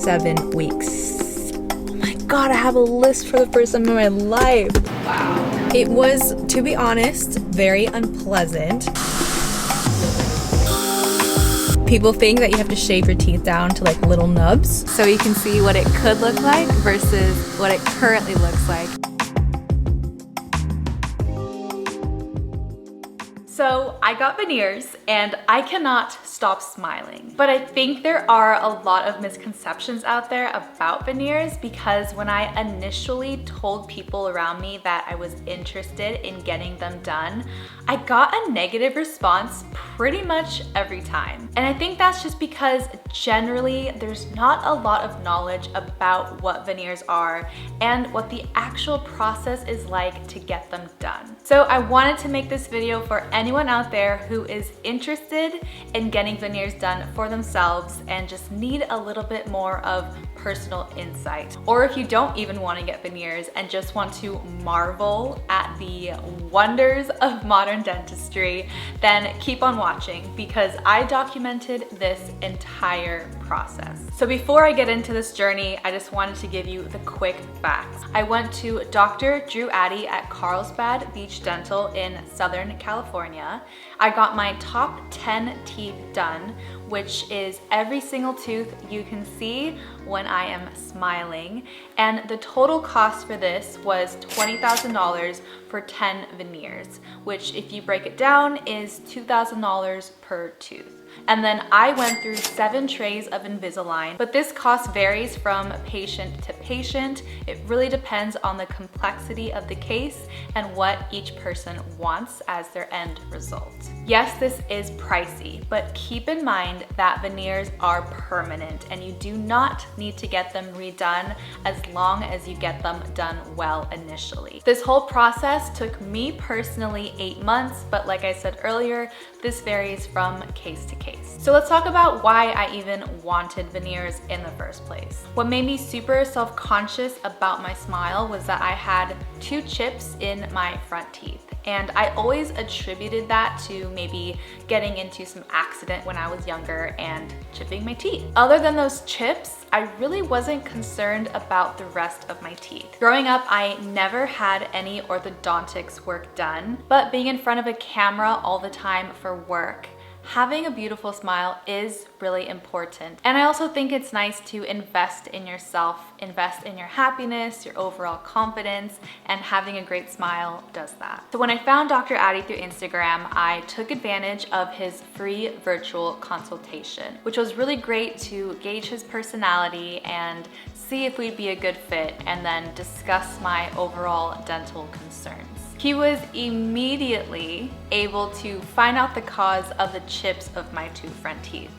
7 weeks. Oh my God, I have a list for the first time in my life. Wow. It was, to be honest, very unpleasant. People think that you have to shave your teeth down to like little nubs, so you can see what it could look like versus what it currently looks like. So I got veneers and I cannot stop smiling. But I think there are a lot of misconceptions out there about veneers, because when I initially told people around me that I was interested in getting them done, I got a negative response pretty much every time. And I think that's just because generally there's not a lot of knowledge about what veneers are and what the actual process is like to get them done. So I wanted to make this video for anyone out there who is interested in getting veneers done for themselves and just need a little bit more of personal insight. Or if you don't even want to get veneers and just want to marvel at the wonders of modern dentistry, then keep on watching because I documented this entire process. So before I get into this journey, I just wanted to give you the quick facts. I went to Dr. Drew Addy at Carlsbad Beach Dental in Southern California. I got my top 10 teeth done, which is every single tooth you can see when I am smiling. And the total cost for this was $20,000 for 10 veneers, which if you break it down is $2,000 per tooth. And then I went through 7 trays of Invisalign, but this cost varies from patient to patient. It really depends on the complexity of the case and what each person wants as their end result. Yes, this is pricey, but keep in mind that veneers are permanent and you do not need to get them redone as long as you get them done well initially. This whole process took me personally 8 months, but like I said earlier, this varies from case to case. So let's talk about why I even wanted veneers in the first place. What made me super self-conscious about my smile was that I had 2 chips in my front teeth. And I always attributed that to maybe getting into some accident when I was younger and chipping my teeth. Other than those chips, I really wasn't concerned about the rest of my teeth. Growing up, I never had any orthodontics work done, but being in front of a camera all the time for work, having a beautiful smile is really important. And I also think it's nice to invest in yourself, invest in your happiness, your overall confidence, and having a great smile does that. So when I found Dr. Addy through Instagram, I took advantage of his free virtual consultation, which was really great to gauge his personality and see if we'd be a good fit and then discuss my overall dental concerns. He was immediately able to find out the cause of the chips of my 2 front teeth,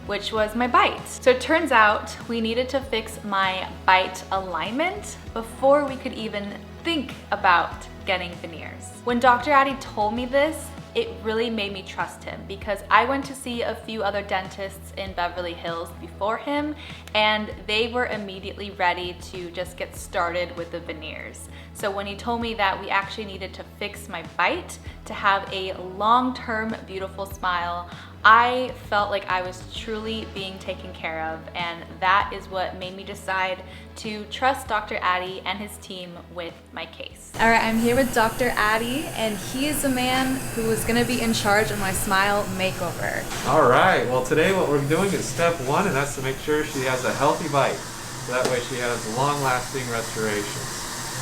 which was my bite. So it turns out we needed to fix my bite alignment before we could even think about getting veneers. When Dr. Addy told me this, it really made me trust him because I went to see a few other dentists in Beverly Hills before him and they were immediately ready to just get started with the veneers. So when he told me that we actually needed to fix my bite to have a long-term beautiful smile, I felt like I was truly being taken care of, and that is what made me decide to trust Dr. Addy and his team with my case. All right, I'm here with Dr. Addy, and he is the man who is gonna be in charge of my smile makeover. All right, well today what we're doing is step 1, and that's to make sure she has a healthy bite. So that way she has long-lasting restoration.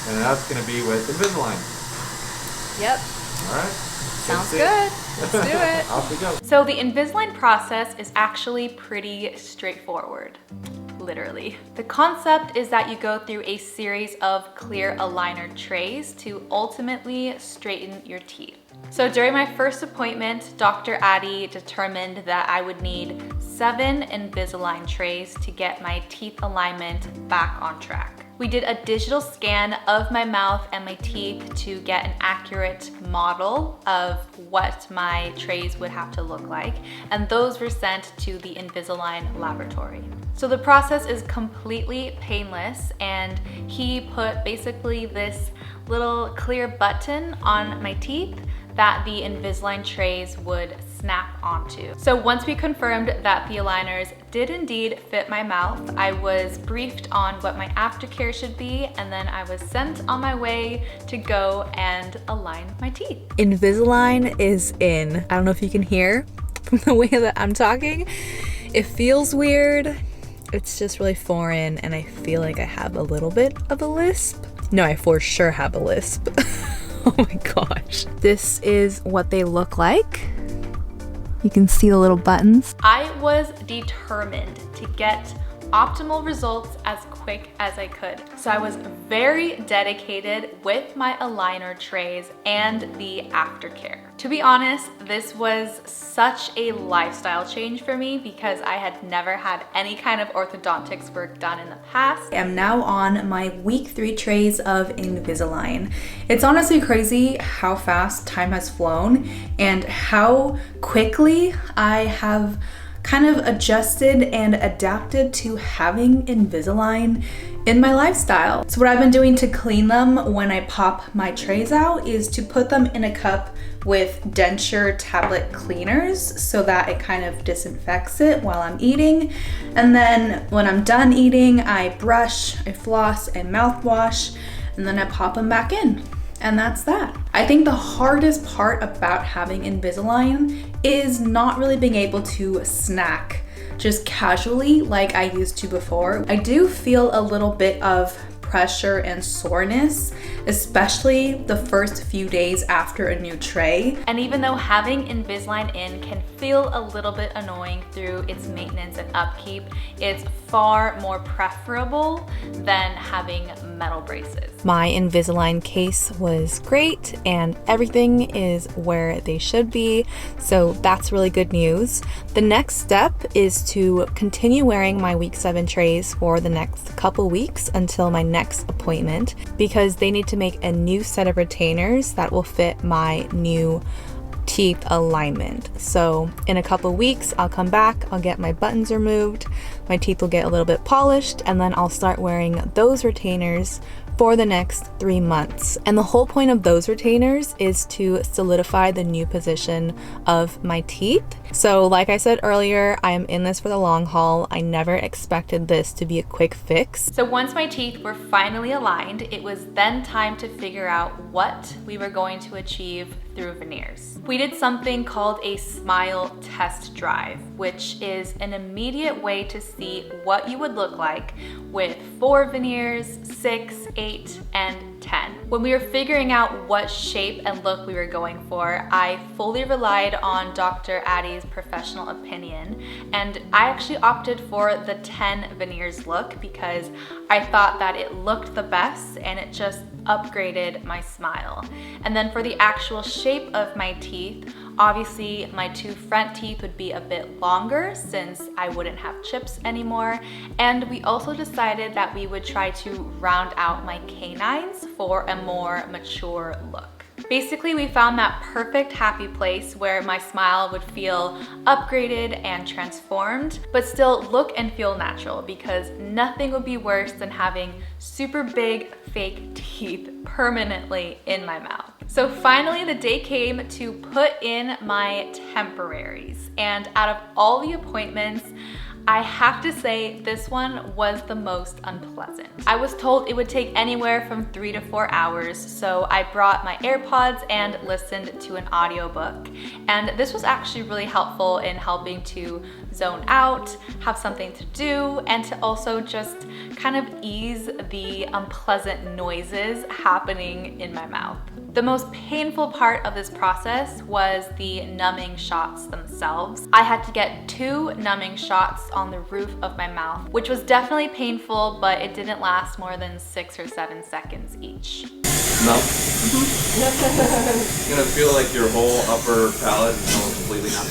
And that's gonna be with Invisalign. Yep. All right. Sounds good. Let's do it. Off we go. So the Invisalign process is actually pretty straightforward, literally. The concept is that you go through a series of clear aligner trays to ultimately straighten your teeth. So during my first appointment, Dr. Addy determined that I would need 7 Invisalign trays to get my teeth alignment back on track. We did a digital scan of my mouth and my teeth to get an accurate model of what my trays would have to look like, and those were sent to the Invisalign laboratory. So the process is completely painless, and he put basically this little clear button on my teeth that the Invisalign trays would snap onto. So once we confirmed that the aligners did indeed fit my mouth, I was briefed on what my aftercare should be, and then I was sent on my way to go and align my teeth. Invisalign is in. I don't know if you can hear from the way that I'm talking. It feels weird. It's just really foreign, and I feel like I have a little bit of a lisp. No, I for sure have a lisp. Oh my gosh. This is what they look like. You can see the little buttons. I was determined to get optimal results as quick as I could. So I was very dedicated with my aligner trays and the aftercare. To be honest, this was such a lifestyle change for me because I had never had any kind of orthodontics work done in the past. I'm now on my week 3 trays of Invisalign. It's honestly crazy how fast time has flown and how quickly I have kind of adjusted and adapted to having Invisalign in my lifestyle. So what I've been doing to clean them when I pop my trays out is to put them in a cup with denture tablet cleaners so that it kind of disinfects it while I'm eating. And then when I'm done eating, I brush, I floss, I mouthwash, and then I pop them back in. And that's that. I think the hardest part about having Invisalign is not really being able to snack just casually like I used to before. I do feel a little bit of pressure and soreness, especially the first few days after a new tray. And even though having Invisalign in can feel a little bit annoying through its maintenance and upkeep, it's far more preferable than having metal braces. My Invisalign case was great and everything is where they should be, so that's really good news. The next step is to continue wearing my week 7 trays for the next couple weeks until my next appointment, because they need to make a new set of retainers that will fit my new teeth alignment. So in a couple weeks, I'll come back, I'll get my buttons removed, my teeth will get a little bit polished, and then I'll start wearing those retainers for the next 3 months. And the whole point of those retainers is to solidify the new position of my teeth. So like I said earlier, I am in this for the long haul. I never expected this to be a quick fix. So once my teeth were finally aligned, it was then time to figure out what we were going to achieve through veneers. We did something called a smile test drive, which is an immediate way to see what you would look like with 4 veneers, 6, 8, and 10. When we were figuring out what shape and look we were going for, I fully relied on Dr. ADDY'S professional opinion, and I actually opted for the 10 veneers look because I thought that it looked the best and it just upgraded my smile. And then for the actual shape of my teeth, obviously my 2 front teeth would be a bit longer since I wouldn't have chips anymore, and we also decided that we would try to round out my canines for a more mature look. Basically, we found that perfect happy place where my smile would feel upgraded and transformed, but still look and feel natural, because nothing would be worse than having super big fake teeth permanently in my mouth. So finally the day came to put in my temporaries, and out of all the appointments, I have to say this one was the most unpleasant. I was told it would take anywhere from 3 to 4 hours, so I brought my AirPods and listened to an audiobook. And this was actually really helpful in helping to zone out, have something to do, and to also just kind of ease the unpleasant noises happening in my mouth. The most painful part of this process was the numbing shots themselves. I had to get 2 numbing shots on the roof of my mouth, which was definitely painful, but it didn't last more than 6 or 7 seconds each. No? You're gonna feel like your whole upper palate is almost completely numb.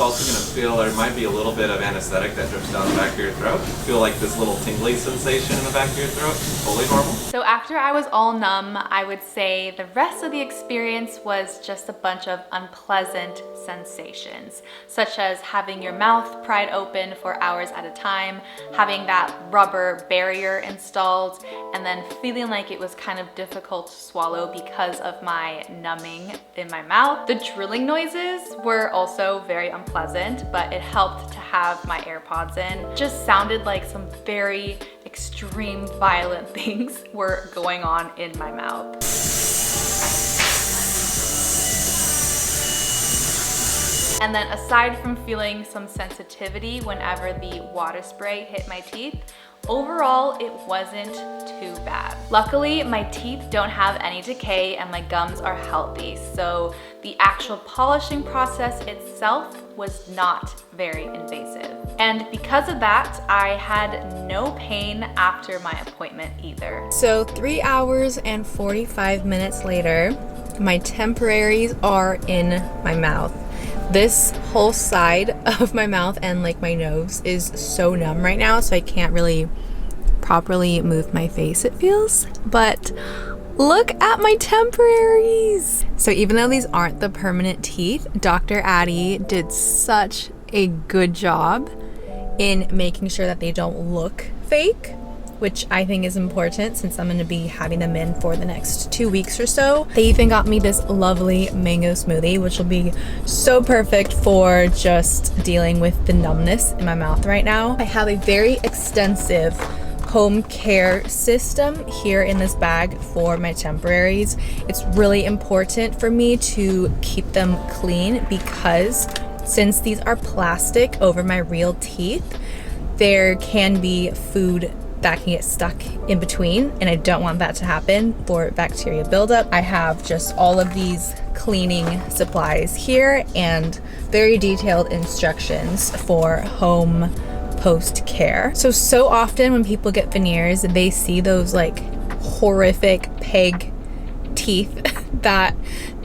also going to feel, there might be a little bit of anesthetic that drips down the back of your throat. Feel like this little tingly sensation in the back of your throat. Totally normal. So after I was all numb, I would say the rest of the experience was just a bunch of unpleasant sensations, such as having your mouth pried open for hours at a time, having that rubber barrier installed, and then feeling like it was kind of difficult to swallow because of my numbing in my mouth. The drilling noises were also very unpleasant, but it helped to have my AirPods in. Just sounded like some very extreme violent things were going on in my mouth. And then aside from feeling some sensitivity whenever the water spray hit my teeth, overall it wasn't too bad. Luckily, my teeth don't have any decay and my gums are healthy, so the actual polishing process itself was not very invasive. And because of that, I had no pain after my appointment either. So 3 hours and 45 minutes later, my temporaries are in my mouth. This whole side of my mouth and like my nose is so numb right now, so I can't really properly move my face, it feels. But look at my temporaries. So even though these aren't the permanent teeth, Dr. Addie did such a good job in making sure that they don't look fake, which I think is important since I'm gonna be having them in for the next 2 weeks or so. They even got me this lovely mango smoothie, which will be so perfect for just dealing with the numbness in my mouth right now. I have a very extensive home care system here in this bag for my temporaries. It's really important for me to keep them clean because since these are plastic over my real teeth, there can be food that can get stuck in between, and I don't want that to happen for bacteria buildup. I have just all of these cleaning supplies here and very detailed instructions for home post care. So often when people get veneers, they see those like horrific peg teeth that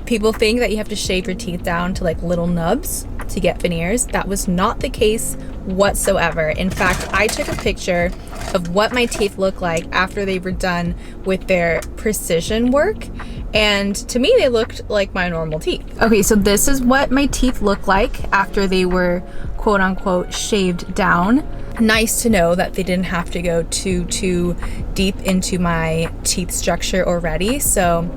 people think that you have to shave your teeth down to like little nubs to get veneers. That was not the case whatsoever. In fact, I took a picture of what my teeth look like after they were done with their precision work, and to me they looked like my normal teeth. Okay, so this is what my teeth look like after they were quote unquote shaved down. Nice to know that they didn't have to go too deep into my teeth structure already. So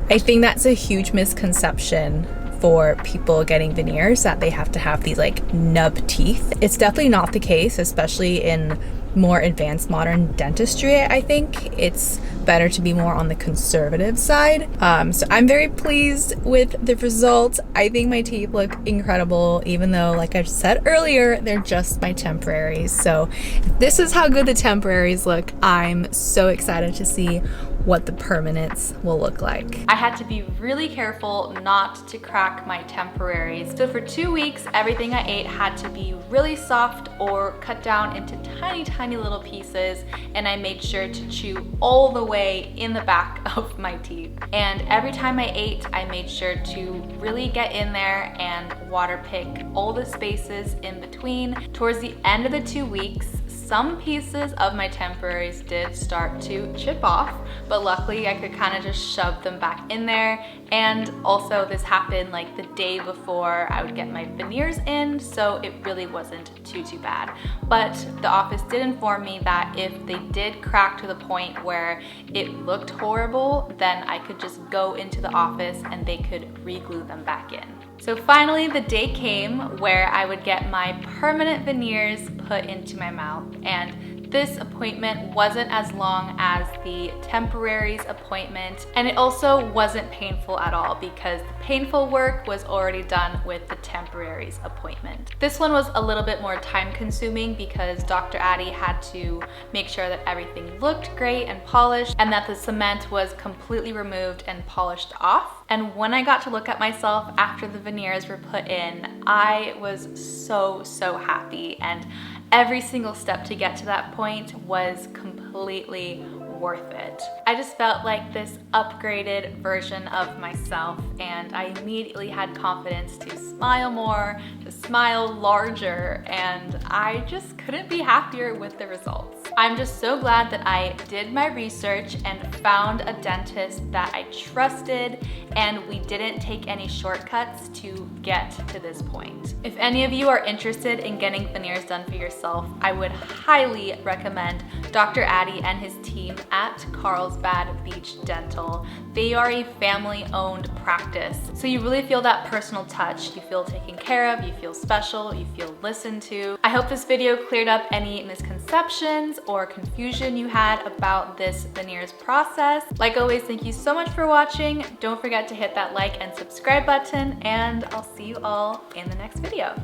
I think that's a huge misconception for people getting veneers, that they have to have these like nub teeth. It's definitely not the case, especially in more advanced modern dentistry. I think it's better to be more on the conservative side. So I'm very pleased with the results. I think my teeth look incredible, even though, like I said earlier, they're just my temporaries. So if this is how good the temporaries look, I'm so excited to see what the permanents will look like. I had to be really careful not to crack my temporaries. So for 2 weeks, everything I ate had to be really soft or cut down into tiny little pieces, and I made sure to chew all the way in the back of my teeth. And every time I ate, I made sure to really get in there and water pick all the spaces in between. Towards the end of the 2 weeks, some pieces of my temporaries did start to chip off, but luckily I could kind of just shove them back in there. And also this happened like the day before I would get my veneers in, so it really wasn't too bad. But the office did inform me that if they did crack to the point where it looked horrible, then I could just go into the office and they could re-glue them back in. So finally the day came where I would get my permanent veneers put into my mouth, and this appointment wasn't as long as the temporaries appointment, and it also wasn't painful at all because the painful work was already done with the temporaries appointment. This one was a little bit more time consuming because Dr. Addie had to make sure that everything looked great and polished and that the cement was completely removed and polished off. And when I got to look at myself after the veneers were put in, I was so happy, and every single step to get to that point was completely worth it. I just felt like this upgraded version of myself, and I immediately had confidence to smile more, to smile larger, and I just couldn't be happier with the results. I'm just so glad that I did my research and found a dentist that I trusted, and we didn't take any shortcuts to get to this point. If any of you are interested in getting veneers done for yourself, I would highly recommend Dr. Addy and his team at Carlsbad Beach Dental. They are a family-owned practice, so you really feel that personal touch. You feel taken care of, you feel special, you feel listened to. I hope this video cleared up any misconceptions or confusion you had about this veneers process. Like always, thank you so much for watching. Don't forget to hit that like and subscribe button, and I'll see you all in the next video.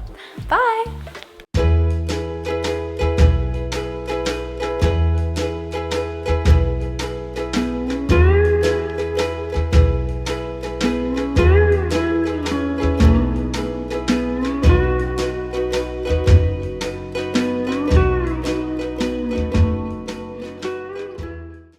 Bye!